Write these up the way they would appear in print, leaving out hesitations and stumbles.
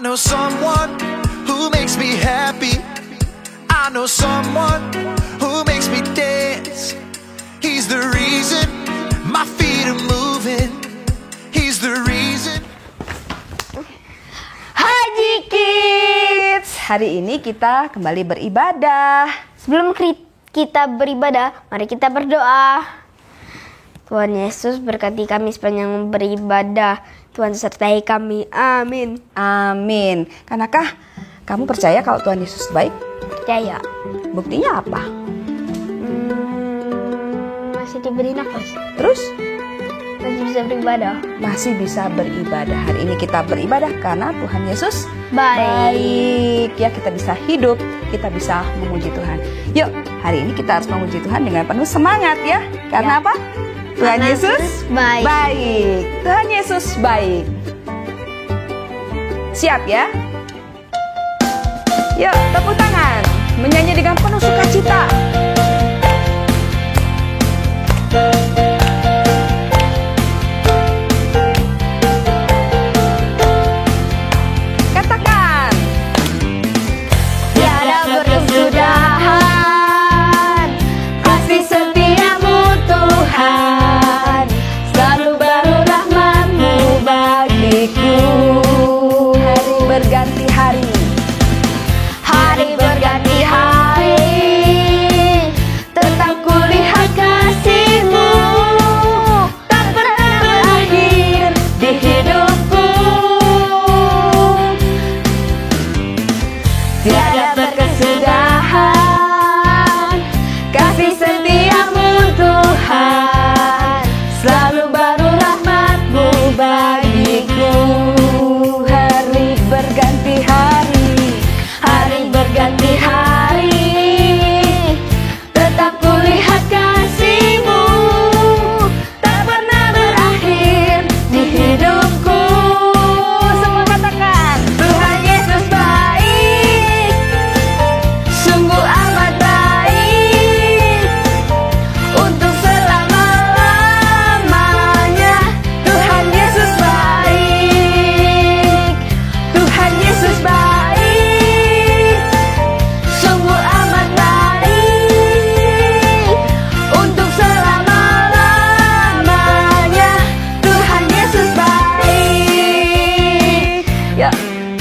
know someone who makes me happy. I know someone who makes me dance. He's the reason my feet are moving. He's the reason. Haji Kids, hari ini kita kembali beribadah. Sebelum kita beribadah, mari kita berdoa. Tuhan Yesus berkati kami sepanjang beribadah. Tuhan sertai kami. Amin. Amin. Karenakah kamu percaya kalau Tuhan Yesus baik? Percaya. Buktinya apa? Masih diberi nafas. Terus? Masih bisa beribadah. Masih bisa beribadah. Hari ini kita beribadah karena Tuhan Yesus Baik. Ya, kita bisa hidup, kita bisa memuji Tuhan. Yuk, hari ini kita harus memuji Tuhan dengan penuh semangat ya. Karena apa? Tuhan Yesus baik. baik. Tuhan Yesus baik. Siap ya? Yuk, tepuk tangan. Menyanyi dengan penuh sukacita. Katakan. Tiada berkesudahan kasih setiamu Tuhan, selalu baru rahmat-Mu bagiku. Hari berganti hari. Hari berganti hari, tetap kulihat kasih-Mu, tak pernah berakhir di hidupku. Tiada berkesudahan kasih setiamu Tuhan, selalu baru rahmat-Mu bagiku. Hari berganti hari. Hari berganti hari, tetap kulihat kasih-Mu, tak pernah berakhir di hidupku. Semua katakan. Tuhan Yesus baik, sungguh amat baik, untuk selama-lamanya. Tuhan Yesus baik, Tuhan Yesus baik, sungguh amat baik, untuk selama-lamanya. Tuhan Yesus baik. Yuk,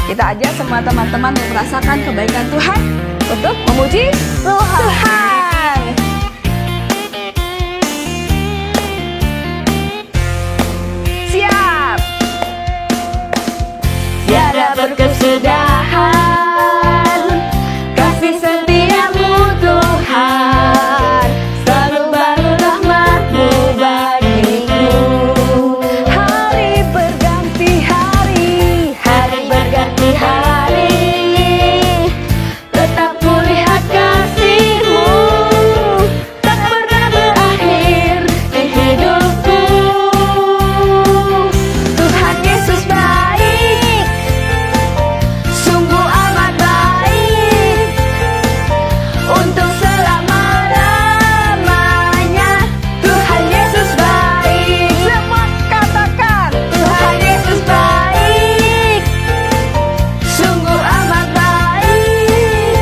kita aja semua teman-teman yang merasakan kebaikan Tuhan untuk memuji Tuhan. Siap. Tiada berkesudahan kasih setiamu Tuhan, selalu baru rahmat-Mu bagiku. Hari berganti hari. Hari berganti hari, tetap kulihat kasih-Mu, tak pernah berakhir di hidupku. Tuhan Yesus baik, sungguh amat baik, untuk selama-lamanya. Tuhan Yesus baik. Semua katakan. Tuhan Yesus baik, sungguh amat baik,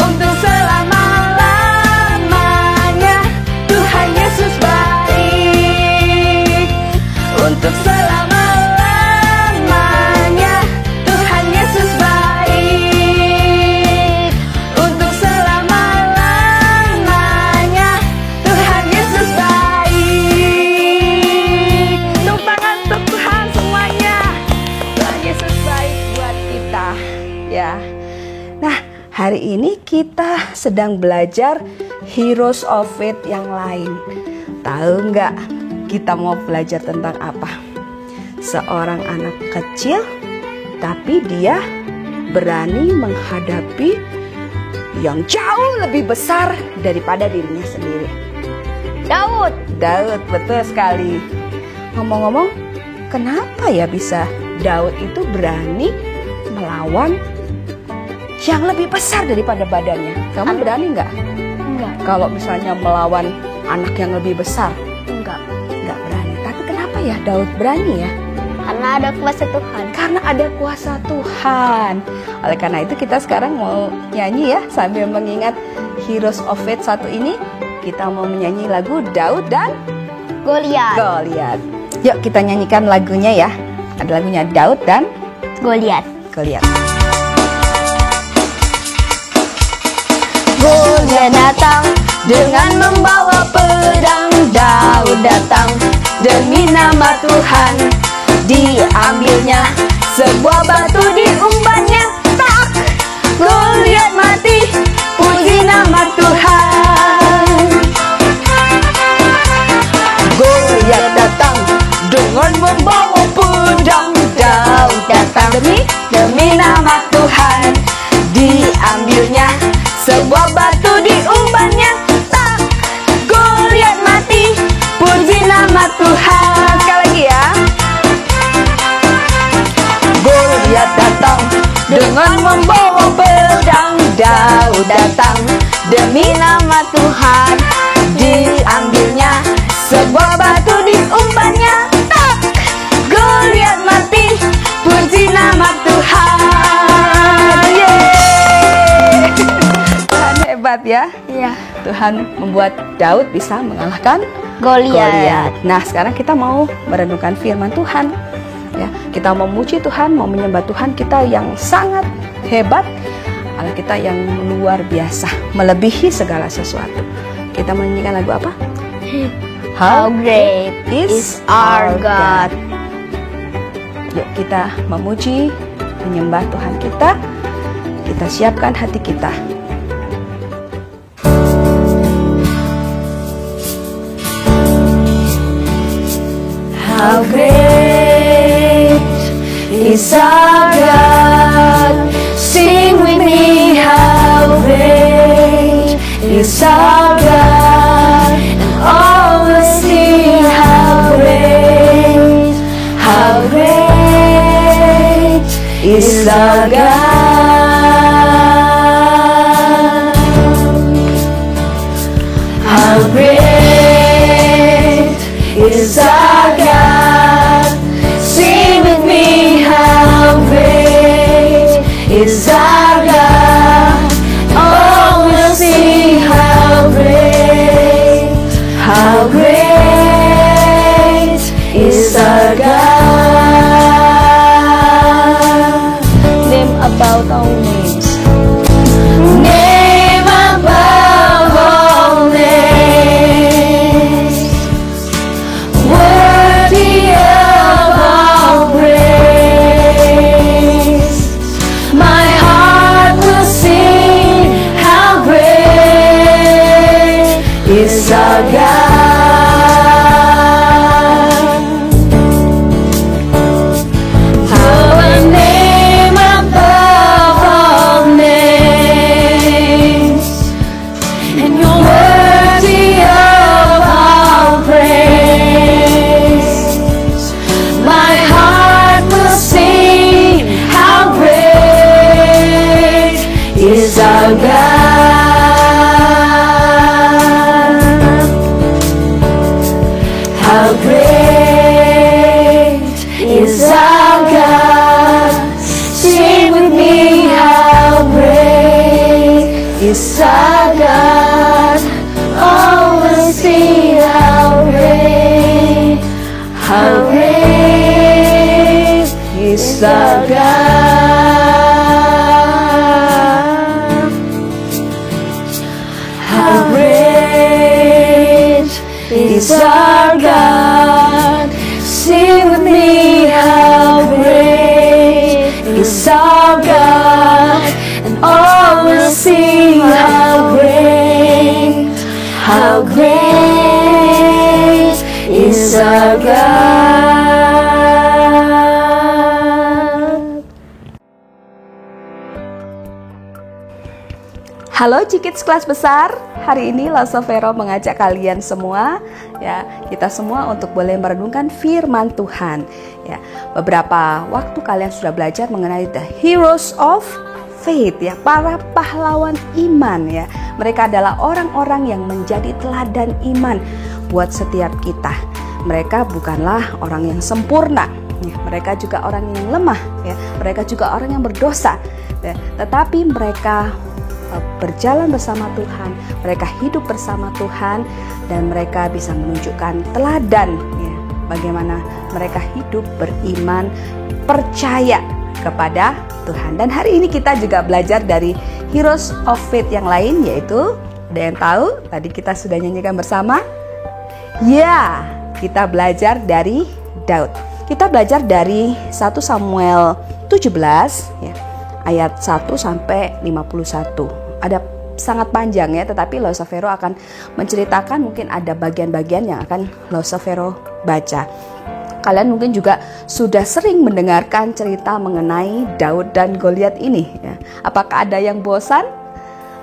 untuk selama-lamanya. Tuhan Yesus baik, untuk selama-lamanya. Tuhan Yesus baik, untuk selama-lamanya. Tuhan Yesus baik. Tepuk tangan untuk Tuhan semuanya. Tuhan Yesus baik buat kita. Ya. Nah, hari ini kita sedang belajar Heroes of Faith yang lain. Tahu nggak kita mau belajar tentang apa? Seorang anak kecil, tapi dia berani menghadapi yang jauh lebih besar daripada dirinya sendiri. Daud. Daud, betul sekali. Ngomong-ngomong, kenapa ya bisa Daud itu berani melawan yang lebih besar daripada badannya? Kamu berani nggak? Enggak. Kalau misalnya melawan anak yang lebih besar? Enggak. Nggak berani. Tapi kenapa ya Daud berani ya? Karena ada kuasa Tuhan. Karena ada kuasa Tuhan. Oleh karena itu kita sekarang mau nyanyi ya, sambil mengingat Heroes of Faith 1 ini, kita mau menyanyi lagu Daud dan Goliat. Goliat. Yuk kita nyanyikan lagunya ya. Ada lagunya Daud dan Goliat. Goliat. Goliat datang dengan membawa pedang. Daud datang demi nama Tuhan. Diambilnya sebuah batu, diumbannya, tak. Goliat mati, puji nama Tuhan. Goliat datang dengan membawa pedang. Daud datang Demi nama Tuhan. diambilnya Sebuah batu, diumbannya, tak. Goliat mati, puji nama Tuhan. Sekali lagi ya. Goliat datang dengan membawa pedang. Daud datang Demi nama Tuhan. diambilnya Sebuah batu, diumbannya, tak. Goliat mati, puji nama Tuhan. Yeay. Tuhan hebat ya. Iya. Tuhan membuat Daud bisa mengalahkan Goliat. Goliat. Nah, sekarang kita mau merenungkan firman Tuhan. Ya, kita memuji Tuhan, mau menyembah Tuhan kita yang sangat hebat, Allah kita yang luar biasa, melebihi segala sesuatu. Kita menyanyikan lagu apa? How great is our God. Yuk kita memuji, menyembah Tuhan kita. Kita siapkan hati kita. How great is our God. Sing with me, how great is our God. And all will see how great is our God. How great is our God. Sing with me, how great is our God. Oh, we'll see how great is our God. Name about our names. Name above all names, worthy of all praise. My heart will sing, how great is our God. Oh, a name above all names, and you're worthy of all praise. My heart will sing, how great is our God. How great is our God. Sing with me, how great is our God. Oh, we'll see how great is our God. How great is our God. Sing with me, how great is our God. And all will see how great is our God. Halo Cikits kelas besar. Hari ini Lasso Vero mengajak kalian semua, ya, kita semua untuk boleh merenungkan firman Tuhan. Ya, beberapa waktu kalian sudah belajar mengenai the heroes of faith, ya, para pahlawan iman, ya. Mereka adalah orang-orang yang menjadi teladan iman buat setiap kita. Mereka bukanlah orang yang sempurna, ya, mereka juga orang yang lemah, ya, mereka juga orang yang berdosa, ya, tetapi mereka berjalan bersama Tuhan, mereka hidup bersama Tuhan, dan mereka bisa menunjukkan teladan, ya, bagaimana mereka hidup beriman, percaya kepada Tuhan. Dan hari ini kita juga belajar dari Heroes of Faith yang lain, yaitu, ada yang tahu? Tadi kita sudah nyanyikan bersama. Ya, kita belajar dari Daud. Kita belajar dari 1 Samuel 17 ya, ayat 1 sampai 51. Ada sangat panjang ya, tetapi Lausafero akan menceritakan, mungkin ada bagian-bagian yang akan Lausafero baca. Kalian mungkin juga sudah sering mendengarkan cerita mengenai Daud dan Goliat ini ya. Apakah ada yang bosan?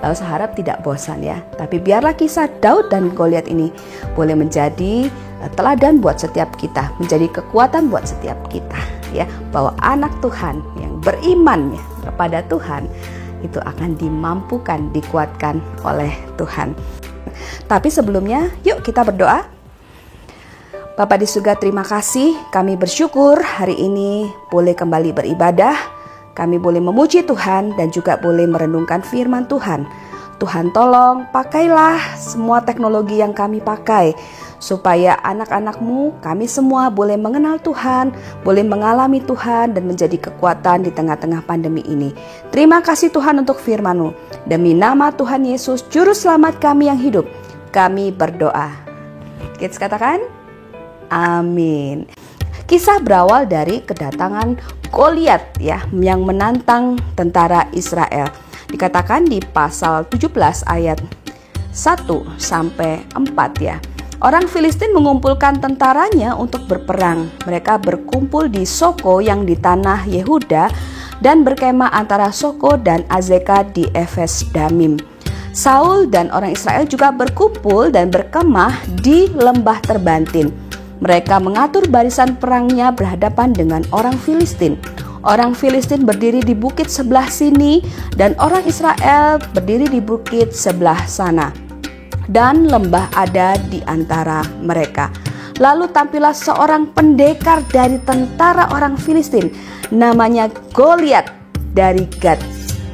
Saya harap tidak bosan ya. Tapi biarlah kisah Daud dan Goliat ini boleh menjadi teladan buat setiap kita, menjadi kekuatan buat setiap kita ya, bahwa anak Tuhan yang beriman ya, kepada Tuhan itu akan dimampukan, dikuatkan oleh Tuhan. Tapi sebelumnya, yuk kita berdoa. Bapa di surga, terima kasih, kami bersyukur hari ini boleh kembali beribadah, kami boleh memuji Tuhan dan juga boleh merenungkan firman Tuhan. Tuhan tolong pakailah semua teknologi yang kami pakai, supaya anak-anak-Mu, kami semua boleh mengenal Tuhan, boleh mengalami Tuhan dan menjadi kekuatan di tengah-tengah pandemi ini. Terima kasih Tuhan untuk firman-Mu. Demi nama Tuhan Yesus, Juru Selamat kami yang hidup, kami berdoa. Kita katakan, amin. Kisah berawal dari kedatangan Goliat ya, yang menantang tentara Israel. Dikatakan di pasal 17 ayat 1 sampai 4 ya. Orang Filistin mengumpulkan tentaranya untuk berperang. Mereka berkumpul di Soko yang di tanah Yehuda dan berkemah antara Soko dan Azeka di Efes Damim. Saul dan orang Israel juga berkumpul dan berkemah di lembah Terbantin. Mereka mengatur barisan perangnya berhadapan dengan orang Filistin. Orang Filistin berdiri di bukit sebelah sini dan orang Israel berdiri di bukit sebelah sana. Dan lembah ada di antara mereka. Lalu tampillah seorang pendekar dari tentara orang Filistin, namanya Goliat dari Gat.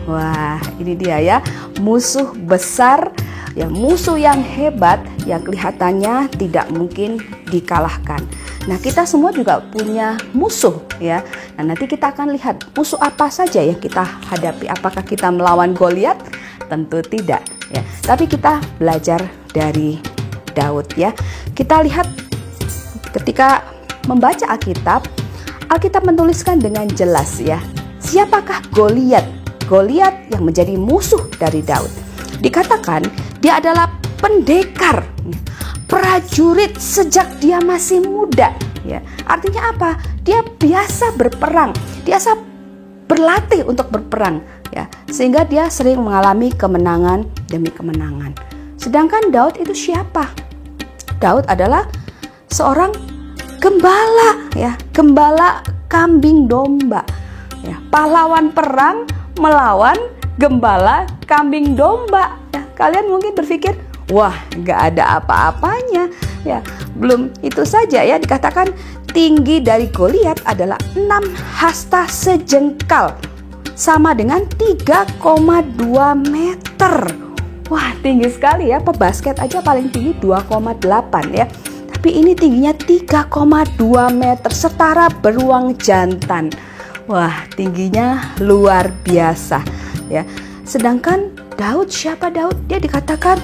Wah, ini dia ya, musuh besar, ya, musuh yang hebat yang kelihatannya tidak mungkin dikalahkan. Nah, kita semua juga punya musuh ya. Nah, nanti kita akan lihat musuh apa saja yang kita hadapi. Apakah kita melawan Goliat? Tentu tidak ya. Tapi kita belajar dari Daud ya. Kita lihat ketika membaca Alkitab, Alkitab menuliskan dengan jelas ya, siapakah Goliat? Goliat yang menjadi musuh dari Daud. Dikatakan dia adalah pendekar, prajurit sejak dia masih muda ya. Artinya apa? Dia biasa berperang, biasa berlatih untuk berperang ya, sehingga dia sering mengalami kemenangan demi kemenangan. Sedangkan Daud itu siapa? Daud adalah seorang gembala ya, gembala kambing domba ya, pahlawan perang melawan gembala kambing domba ya. Kalian mungkin berpikir, wah, nggak ada apa-apanya ya. Belum itu saja ya, dikatakan tinggi dari Goliat adalah 6 hasta sejengkal, sama dengan 3,2 meter. Wah, tinggi sekali ya. Pebasket aja paling tinggi 2,8 ya. Tapi ini tingginya 3,2 meter, setara beruang jantan. Wah, tingginya luar biasa ya. Sedangkan Daud, siapa Daud? Dia dikatakan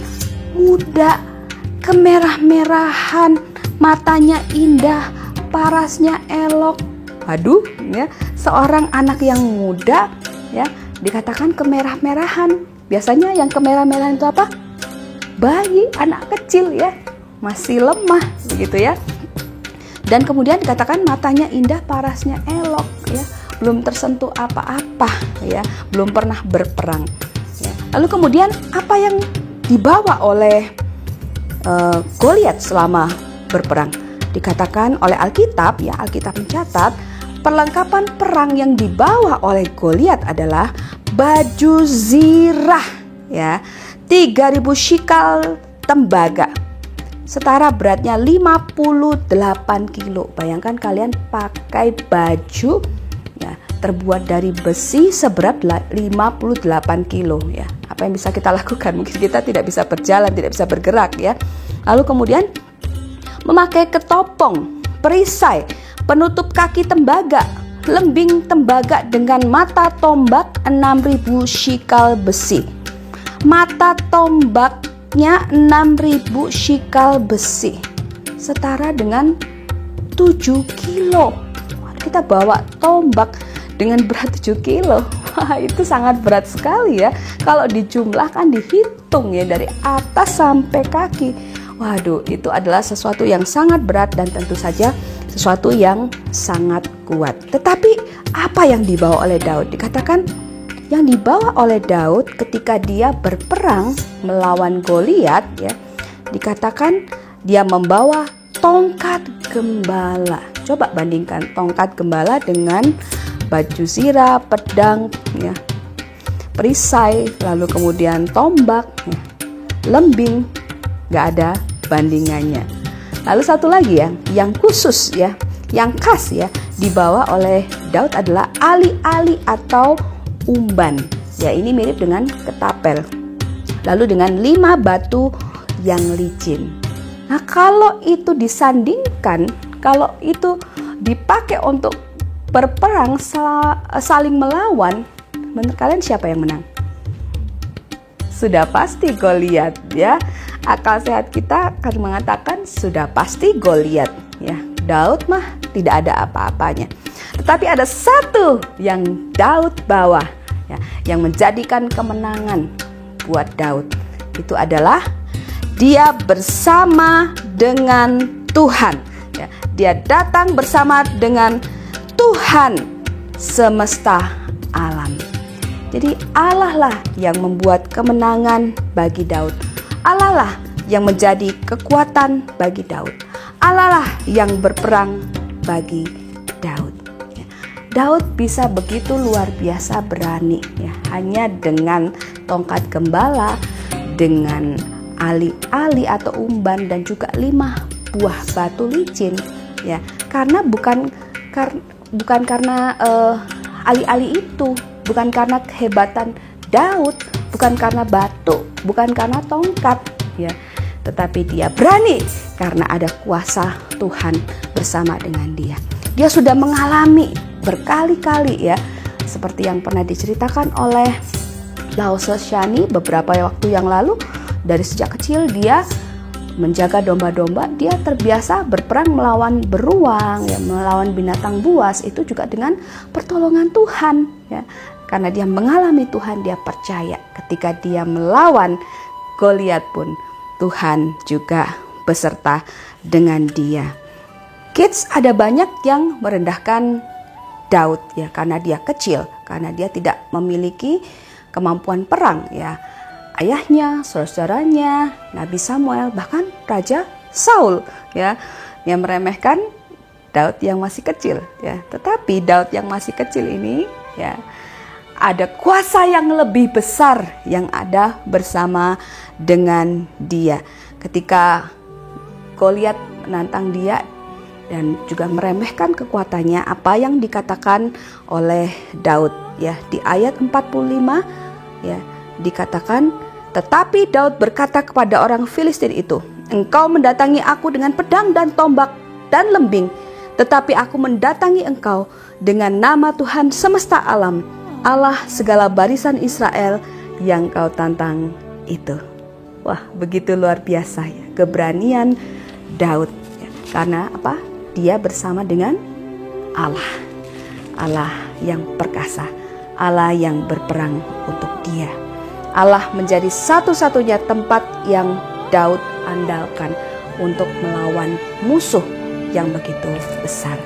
muda, kemerah-merahan, matanya indah, parasnya elok. Aduh, ya, seorang anak yang muda ya, dikatakan kemerah-merahan. Biasanya yang kemerah-merahan itu apa? Bayi, anak kecil ya, masih lemah begitu ya. Dan kemudian dikatakan matanya indah, parasnya elok ya, belum tersentuh apa-apa ya, belum pernah berperang. Lalu kemudian apa yang dibawa oleh Goliat selama berperang? Dikatakan oleh Alkitab ya, Alkitab mencatat perlengkapan perang yang dibawa oleh Goliat adalah baju zirah ya, 3.000 shikal tembaga, setara beratnya 58 kilo. Bayangkan kalian pakai baju ya, terbuat dari besi seberat 58 kilo ya. Apa yang bisa kita lakukan? Mungkin kita tidak bisa berjalan, tidak bisa bergerak ya. Lalu kemudian memakai ketopong, perisai, penutup kaki tembaga, lembing tembaga dengan mata tombak 6.000 shikal besi. Mata tombaknya 6.000 shikal besi, setara dengan 7 kilo. Kita bawa tombak dengan berat 7 kilo. Wah, itu sangat berat sekali ya. Kalau dijumlahkan, dihitung ya dari atas sampai kaki. Waduh, itu adalah sesuatu yang sangat berat dan tentu saja sesuatu yang sangat kuat. Tetapi apa yang dibawa oleh Daud? Dikatakan yang dibawa oleh Daud ketika dia berperang melawan Goliat ya, dikatakan dia membawa tongkat gembala. Coba bandingkan tongkat gembala dengan baju zirah, pedang ya, perisai, lalu kemudian tombak ya, lembing, gak ada bandingannya. Lalu satu lagi ya, yang khusus ya, yang khas ya, dibawa oleh Daud adalah ali-ali atau umban. Ya, ini mirip dengan ketapel. Lalu dengan 5 batu yang licin. Nah, kalau itu disandingkan, kalau itu dipakai untuk berperang saling melawan, menurut kalian siapa yang menang? Sudah pasti Goliat ya. Akal sehat kita akan mengatakan sudah pasti Goliat ya. Daud mah tidak ada apa-apanya. Tetapi ada satu yang Daud bawa ya, yang menjadikan kemenangan buat Daud. Itu adalah dia bersama dengan Tuhan ya. Dia datang bersama dengan Tuhan semesta alam. Jadi Allah lah yang membuat kemenangan bagi Daud. Allah lah yang menjadi kekuatan bagi Daud. Allah lah yang berperang bagi Daud. Daud bisa begitu luar biasa berani ya, hanya dengan tongkat gembala, dengan ali-ali atau umban dan juga 5 buah batu licin ya. Karena bukan karena ali-ali itu, bukan karena kehebatan Daud, bukan karena batu, bukan karena tongkat ya, tetapi dia berani karena ada kuasa Tuhan bersama dengan dia. Dia sudah mengalami berkali-kali ya, seperti yang pernah diceritakan oleh Lause Shani beberapa waktu yang lalu. Dari sejak kecil dia menjaga domba-domba, dia terbiasa berperang melawan beruang ya, melawan binatang buas, itu juga dengan pertolongan Tuhan ya. Karena dia mengalami Tuhan, dia percaya ketika dia melawan Goliat pun Tuhan juga beserta dengan dia. Kids, ada banyak yang merendahkan Daud ya, karena dia kecil, karena dia tidak memiliki kemampuan perang ya. Ayahnya, saudara-saudaranya, Nabi Samuel, bahkan Raja Saul ya, yang meremehkan Daud yang masih kecil ya. Tetapi Daud yang masih kecil ini ya, ada kuasa yang lebih besar yang ada bersama dengan dia. Ketika Goliat menantang dia dan juga meremehkan kekuatannya, apa yang dikatakan oleh Daud ya, di ayat 45 ya, dikatakan, tetapi Daud berkata kepada orang Filistin itu, engkau mendatangi aku dengan pedang dan tombak dan lembing, tetapi aku mendatangi engkau dengan nama Tuhan semesta alam, Allah segala barisan Israel yang kau tantang itu. Wah, begitu luar biasa ya keberanian Daud ya. Karena apa? Dia bersama dengan Allah. Allah yang perkasa, Allah yang berperang untuk dia. Allah menjadi satu-satunya tempat yang Daud andalkan untuk melawan musuh yang begitu besar.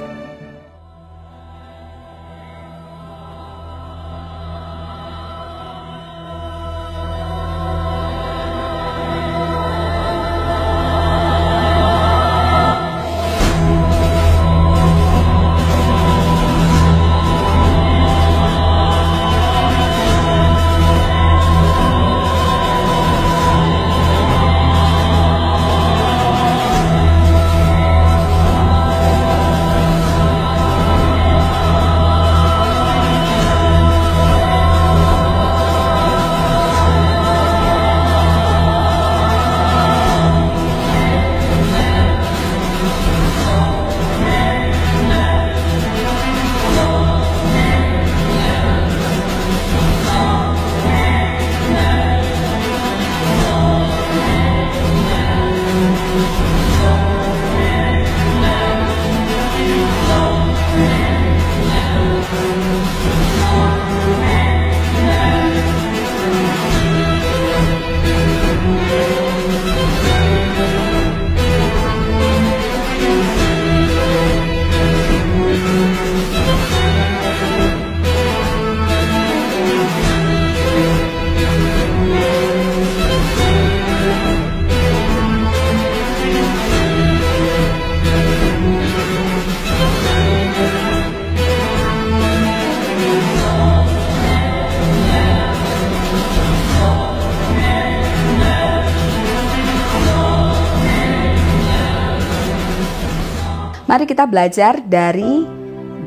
Mari kita belajar dari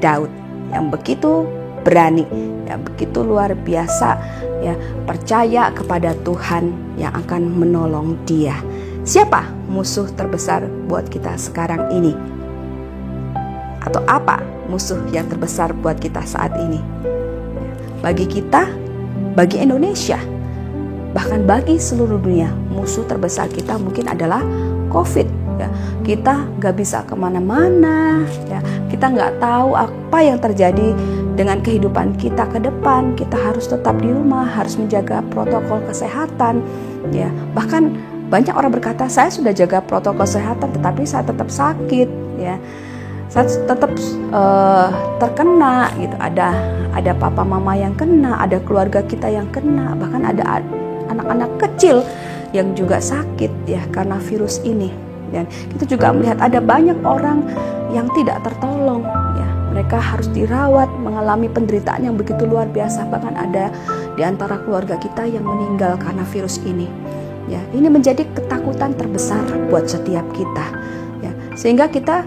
Daud yang begitu berani, yang begitu luar biasa, ya, percaya kepada Tuhan yang akan menolong dia. Siapa musuh terbesar buat kita sekarang ini? Atau apa musuh yang terbesar buat kita saat ini? Bagi kita, bagi Indonesia, bahkan bagi seluruh dunia, musuh terbesar kita mungkin adalah COVID. Ya, kita nggak bisa kemana-mana, ya, kita nggak tahu apa yang terjadi dengan kehidupan kita ke depan. Kita harus tetap di rumah, harus menjaga protokol kesehatan. Ya, bahkan banyak orang berkata, saya sudah jaga protokol kesehatan, tetapi saya tetap sakit. Ya, saya tetap terkena. Gitu. Ada papa mama yang kena, ada keluarga kita yang kena, bahkan ada anak-anak kecil yang juga sakit ya karena virus ini. Dan kita juga melihat ada banyak orang yang tidak tertolong, ya, mereka harus dirawat, mengalami penderitaan yang begitu luar biasa. Bahkan ada di antara keluarga kita yang meninggal karena virus ini. Ya, ini menjadi ketakutan terbesar buat setiap kita. Ya, sehingga kita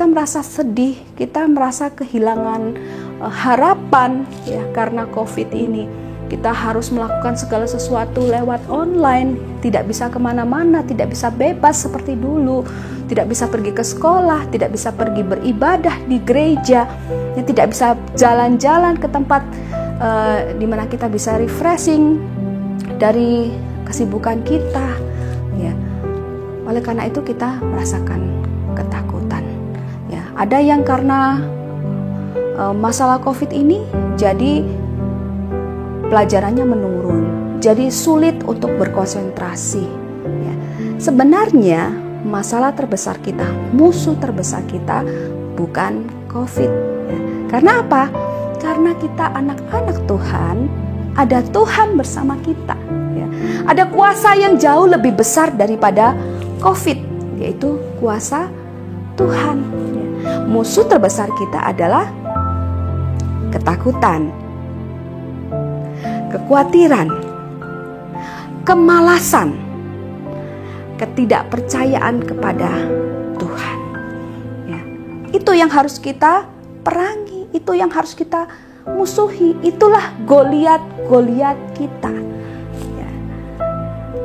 merasa sedih, kita merasa kehilangan harapan ya karena COVID ini. Kita harus melakukan segala sesuatu lewat online, tidak bisa kemana-mana, tidak bisa bebas seperti dulu, tidak bisa pergi ke sekolah, tidak bisa pergi beribadah di gereja, ya, tidak bisa jalan-jalan ke tempat di mana kita bisa refreshing dari kesibukan kita. Ya. Oleh karena itu kita merasakan ketakutan. Ya. Ada yang karena masalah COVID ini jadi pelajarannya menurun, jadi sulit untuk berkonsentrasi. Ya. Sebenarnya masalah terbesar kita, musuh terbesar kita bukan COVID. Ya. Karena apa? Karena kita anak-anak Tuhan, ada Tuhan bersama kita. Ya. Ada kuasa yang jauh lebih besar daripada COVID, yaitu kuasa Tuhan. Ya. Musuh terbesar kita adalah ketakutan, kekhawatiran, kemalasan, ketidakpercayaan kepada Tuhan. Ya. Itu yang harus kita perangi, itu yang harus kita musuhi. Itulah Goliat kita. Ya.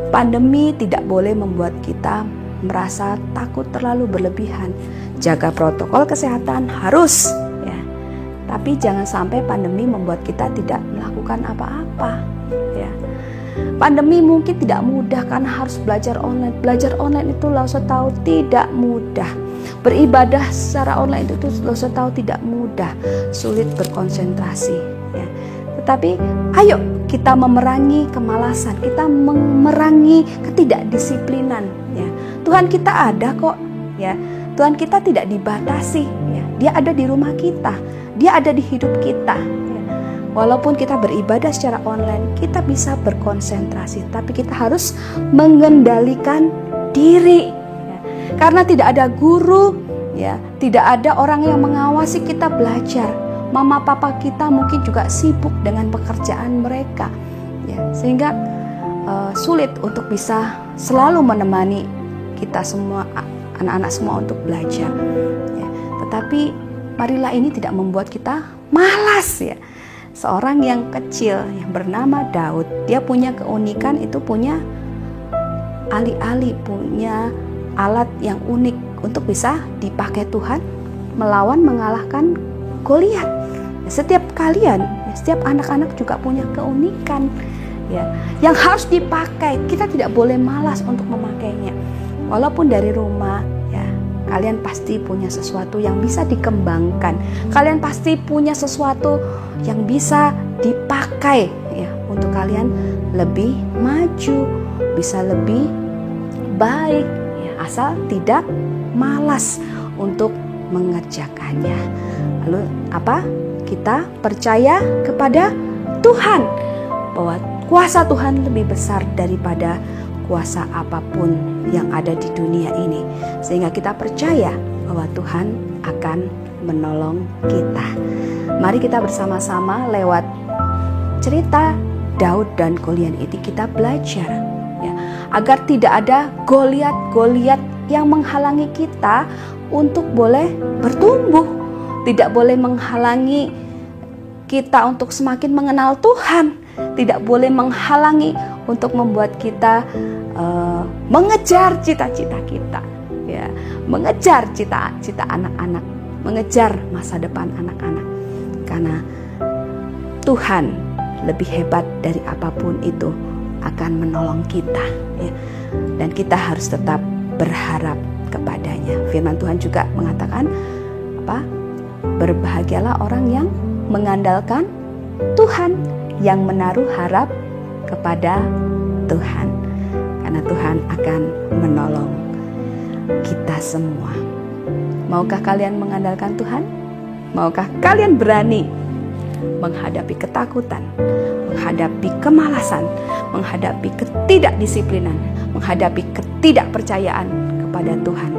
Pandemi tidak boleh membuat kita merasa takut terlalu berlebihan. Jaga protokol kesehatan harus. Tapi jangan sampai pandemi membuat kita tidak melakukan apa-apa. Ya. Pandemi mungkin tidak mudah karena harus belajar online. Belajar online itu Lauso tahu tidak mudah. Beribadah secara online itu Lauso tahu tidak mudah. Sulit berkonsentrasi. Ya. Tetapi ayo kita memerangi kemalasan. Kita memerangi ketidakdisiplinan. Ya. Tuhan kita ada kok. Ya. Tuhan kita tidak dibatasi. Ya. Dia ada di rumah kita. Dia ada di hidup kita. Walaupun kita beribadah secara online, kita bisa berkonsentrasi, tapi kita harus mengendalikan diri. Karena tidak ada guru, ya, tidak ada orang yang mengawasi kita belajar. Mama papa kita mungkin juga sibuk dengan pekerjaan mereka, ya, sehingga sulit untuk bisa selalu menemani kita semua, anak-anak semua untuk belajar. Ya. Tetapi marilah ini tidak membuat kita malas ya. Seorang yang kecil yang bernama Daud, dia punya keunikan, itu punya alih-alih, punya alat yang unik untuk bisa dipakai Tuhan mengalahkan Goliat. Setiap kalian, setiap anak-anak juga punya keunikan ya, yang harus dipakai. Kita tidak boleh malas untuk memakainya. Walaupun dari rumah, kalian pasti punya sesuatu yang bisa dikembangkan. Kalian pasti punya sesuatu yang bisa dipakai ya untuk kalian lebih maju, bisa lebih baik ya, asal tidak malas untuk mengerjakannya. Lalu apa? Kita percaya kepada Tuhan bahwa kuasa Tuhan lebih besar daripada kuasa apapun yang ada di dunia ini, sehingga kita percaya bahwa Tuhan akan menolong kita. Mari kita bersama-sama lewat cerita Daud dan Goliat ini kita belajar ya, agar tidak ada Goliat yang menghalangi kita untuk boleh bertumbuh, tidak boleh menghalangi kita untuk semakin mengenal Tuhan, tidak boleh menghalangi untuk membuat kita mengejar cita-cita kita, ya, mengejar cita-cita anak-anak, mengejar masa depan anak-anak. Karena Tuhan lebih hebat dari apapun itu akan menolong kita, ya. Dan kita harus tetap berharap kepadanya. Firman Tuhan juga mengatakan berbahagialah orang yang mengandalkan Tuhan, yang menaruh harap kepada Tuhan, karena Tuhan akan menolong kita semua. Maukah kalian mengandalkan Tuhan? Maukah kalian berani menghadapi ketakutan, menghadapi kemalasan, menghadapi ketidakdisiplinan, menghadapi ketidakpercayaan kepada Tuhan,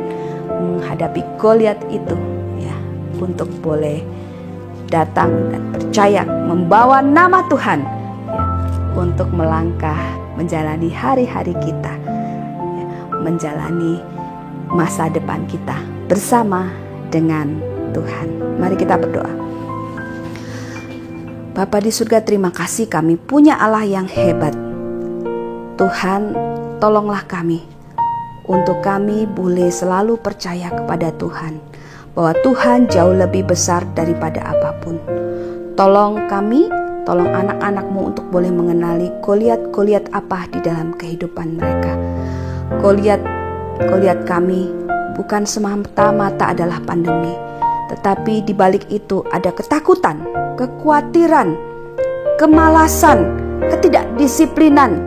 menghadapi Goliat itu, ya, untuk boleh datang dan percaya membawa nama Tuhan, ya, untuk melangkah menjalani hari-hari kita, ya, menjalani masa depan kita bersama dengan Tuhan. Mari kita berdoa. Bapa di surga, terima kasih kami punya Allah yang hebat. Tuhan, tolonglah kami untuk kami boleh selalu percaya kepada Tuhan, bahwa Tuhan jauh lebih besar daripada apapun. Tolong kami, tolong anak-anak-Mu untuk boleh mengenali Goliat apa di dalam kehidupan mereka. Goliat kami bukan semata-mata adalah pandemi, tetapi di balik itu ada ketakutan, kekhawatiran, kemalasan, ketidakdisiplinan,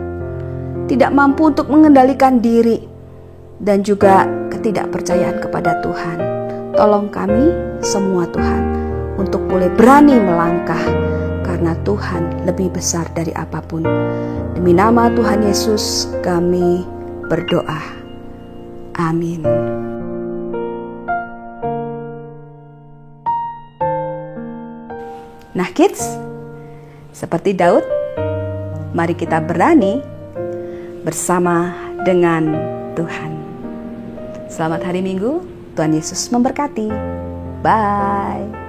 tidak mampu untuk mengendalikan diri, dan juga ketidakpercayaan kepada Tuhan. Tolong kami semua Tuhan untuk boleh berani melangkah, karena Tuhan lebih besar dari apapun. Demi nama Tuhan Yesus kami berdoa. Amin. Nah kids, seperti Daud, mari kita berani bersama dengan Tuhan. Selamat hari Minggu, Tuhan Yesus memberkati. Bye.